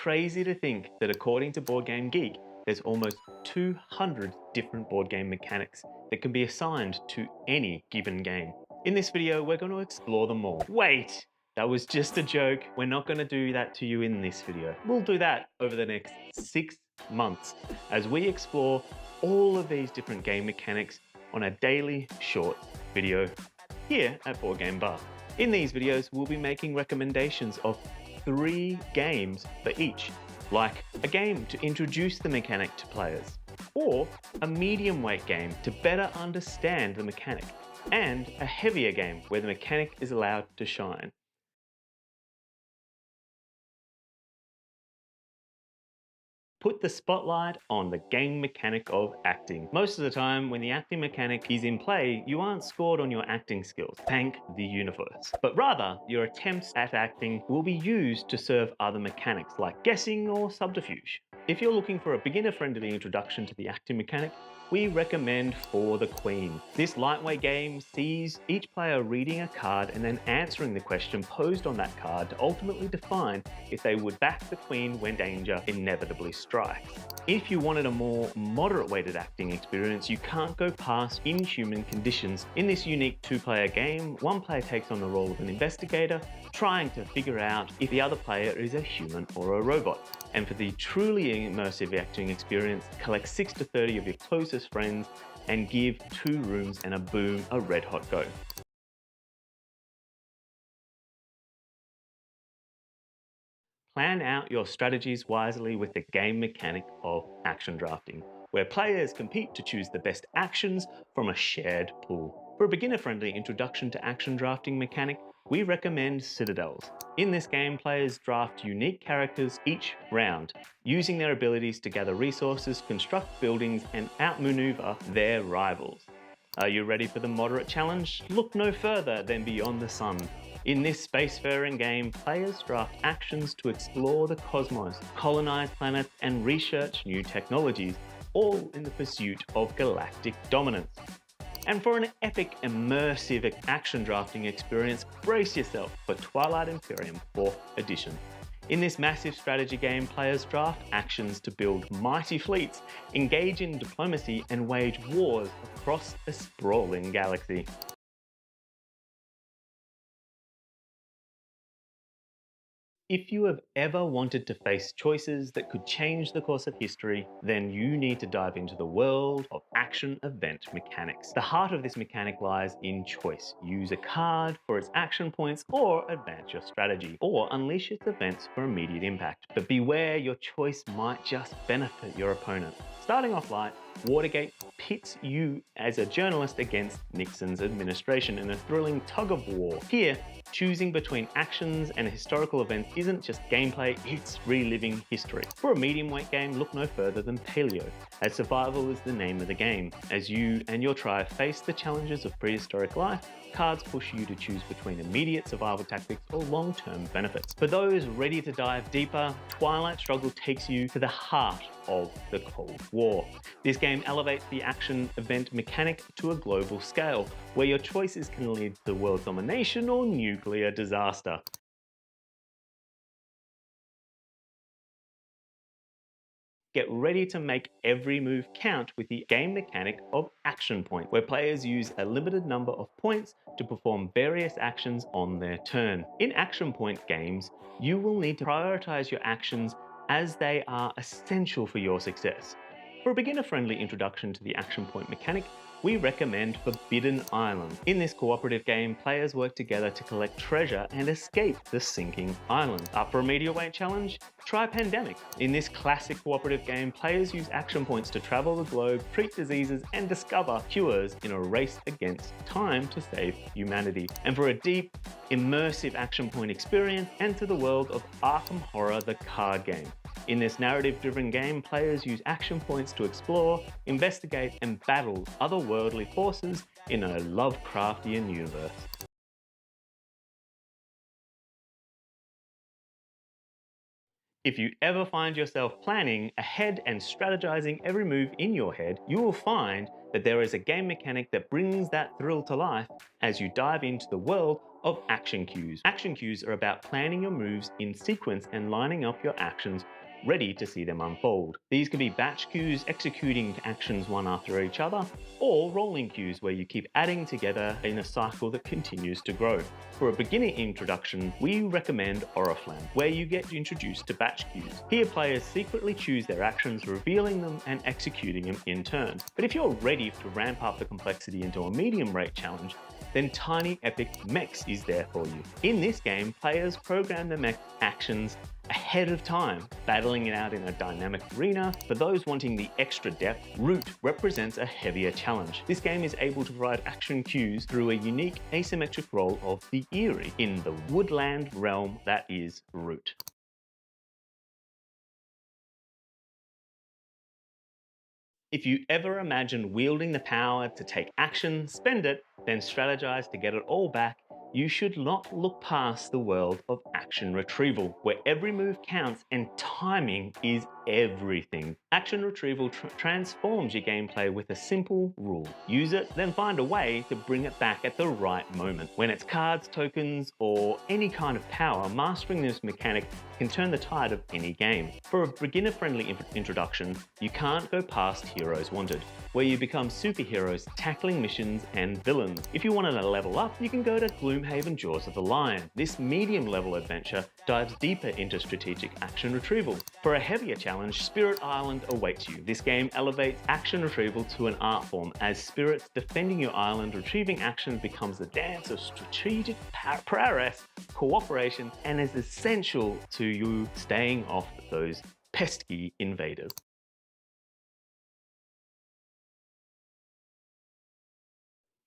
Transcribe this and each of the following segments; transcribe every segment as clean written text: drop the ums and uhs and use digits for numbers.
crazy to think that according to Board Game Geek, there's almost 200 different board game mechanics that can be assigned to any given game. In this video, we're going to explore them all. Wait, that was just a joke. We're not going to do that to you in this video. We'll do that over the next 6 months as we explore all of these different game mechanics on a daily short video here at Board Game Bar. In these videos, we'll be making recommendations of 3 games for each, like a game to introduce the mechanic to players, or a medium weight game to better understand the mechanic, and a heavier game where the mechanic is allowed to shine. Put the spotlight on the game mechanic of acting. Most of the time, when the acting mechanic is in play, you aren't scored on your acting skills, thank the universe. But rather, your attempts at acting will be used to serve other mechanics like guessing or subterfuge. If you're looking for a beginner-friendly introduction to the acting mechanic, we recommend For the Queen. This lightweight game sees each player reading a card and then answering the question posed on that card to ultimately define if they would back the queen when danger inevitably strikes. If you wanted a more moderate weighted acting experience, you can't go past Inhuman Conditions. In this unique 2-player game, one player takes on the role of an investigator, trying to figure out if the other player is a human or a robot. And for the truly immersive acting experience, collect 6 to 30 of your closest friends and give 2 rooms and a boom a red hot go. Plan out your strategies wisely with the game mechanic of action drafting, where players compete to choose the best actions from a shared pool. For a beginner-friendly introduction to action drafting mechanic, we recommend Citadels. In this game, players draft unique characters each round, using their abilities to gather resources, construct buildings, and outmaneuver their rivals. Are you ready for the moderate challenge? Look no further than Beyond the Sun. In this spacefaring game, players draft actions to explore the cosmos, colonize planets, and research new technologies, all in the pursuit of galactic dominance. And for an epic, immersive action drafting experience, brace yourself for Twilight Imperium 4th Edition. In this massive strategy game, players draft actions to build mighty fleets, engage in diplomacy, and wage wars across a sprawling galaxy. If you have ever wanted to face choices that could change the course of history, then you need to dive into the world of action event mechanics. The heart of this mechanic lies in choice. Use a card for its action points or advance your strategy, or unleash its events for immediate impact. But beware, your choice might just benefit your opponent. Starting off light, Watergate pits you as a journalist against Nixon's administration in a thrilling tug-of-war. Here, choosing between actions and historical events isn't just gameplay, it's reliving history. For a medium weight game, look no further than Paleo, as survival is the name of the game. As you and your tribe face the challenges of prehistoric life, cards push you to choose between immediate survival tactics or long-term benefits. For those ready to dive deeper, Twilight Struggle takes you to the heart of the Cold War. This game elevates the action event mechanic to a global scale, where your choices can lead to world domination or nuclear disaster. Get ready to make every move count with the game mechanic of Action Point, where players use a limited number of points to perform various actions on their turn. In Action Point games, you will need to prioritize your actions as they are essential for your success. For a beginner-friendly introduction to the Action Point mechanic, we recommend Forbidden Island. In this cooperative game, players work together to collect treasure and escape the sinking island. Up for a media weight challenge? Try Pandemic. In this classic cooperative game, players use action points to travel the globe, treat diseases, and discover cures in a race against time to save humanity. And for a deep, immersive action point experience, enter the world of Arkham Horror the card game. In this narrative-driven game, players use action points to explore, investigate, and battle otherworldly forces in a Lovecraftian universe. If you ever find yourself planning ahead and strategizing every move in your head, you will find that there is a game mechanic that brings that thrill to life as you dive into the world of action cues. Action cues are about planning your moves in sequence and lining up your actions ready to see them unfold. These can be batch cues, executing actions one after each other, or rolling cues where you keep adding together in a cycle that continues to grow. For a beginner introduction, we recommend Oriflamme, where you get introduced to batch cues. Here, players secretly choose their actions, revealing them and executing them in turn. But if you're ready to ramp up the complexity into a medium rate challenge, then Tiny Epic Mechs is there for you. In this game, players program the mech actions ahead of time, battling it out in a dynamic arena. For those wanting the extra depth, Root represents a heavier challenge. This game is able to provide action cues through a unique asymmetric role of the Eerie in the woodland realm that is Root. If you ever imagine wielding the power to take action, spend it, then strategize to get it all back, you should not look past the world of action retrieval, where every move counts and timing is everything. Action retrieval transforms your gameplay with a simple rule. Use it, then find a way to bring it back at the right moment. When it's cards, tokens, or any kind of power, mastering this mechanic can turn the tide of any game. For a beginner-friendly introduction, you can't go past Heroes Wanted, where you become superheroes tackling missions and villains. If you wanted to level up, you can go to Gloomhaven Jaws of the Lion. This medium-level adventure dives deeper into strategic action retrieval. For a heavier challenge, Spirit Island awaits you. This game elevates action retrieval to an art form. As spirits defending your island, retrieving action becomes a dance of strategic prowess, cooperation, and is essential to you staying off those pesky invaders.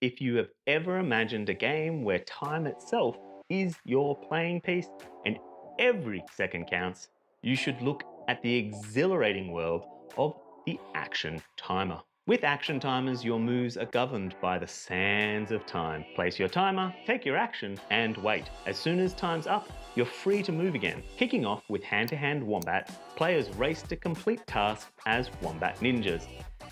If you have ever imagined a game where time itself is your playing piece and every second counts, you should look at the exhilarating world of the action timer. With action timers, your moves are governed by the sands of time. Place your timer, take your action, and wait. As soon as time's up, you're free to move again. Kicking off with hand-to-hand Wombat, players race to complete tasks as Wombat Ninjas.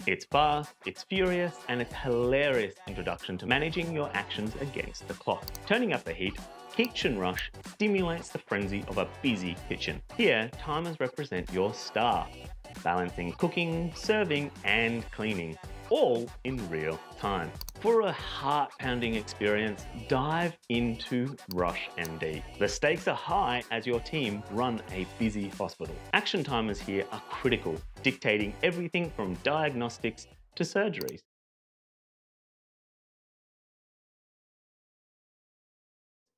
It's fast, it's furious, and it's a hilarious introduction to managing your actions against the clock. Turning up the heat, Kitchen Rush stimulates the frenzy of a busy kitchen. Here, timers represent your staff, balancing cooking, serving, and cleaning, all in real time. For a heart-pounding experience, dive into Rush MD. The stakes are high as your team run a busy hospital. Action timers here are critical, dictating everything from diagnostics to surgeries.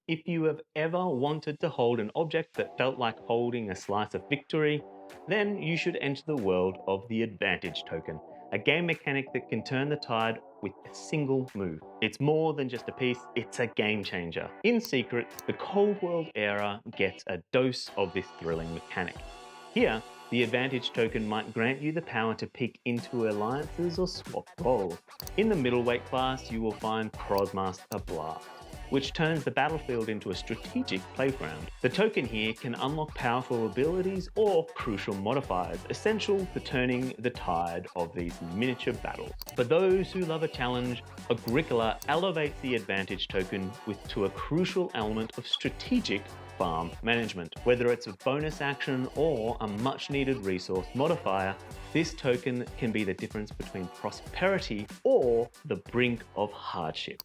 If you have ever wanted to hold an object that felt like holding a slice of victory, then you should enter the world of the Advantage Token, a game mechanic that can turn the tide with a single move. It's more than just a piece, it's a game changer. In Secret, the Cold World era gets a dose of this thrilling mechanic. Here, the Advantage Token might grant you the power to pick into alliances or swap roles. In the middleweight class, you will find Crossmaster Blast, which turns the battlefield into a strategic playground. The token here can unlock powerful abilities or crucial modifiers, essential for turning the tide of these miniature battles. For those who love a challenge, Agricola elevates the Advantage Token to a crucial element of strategic farm management. Whether it's a bonus action or a much needed resource modifier, this token can be the difference between prosperity or the brink of hardship.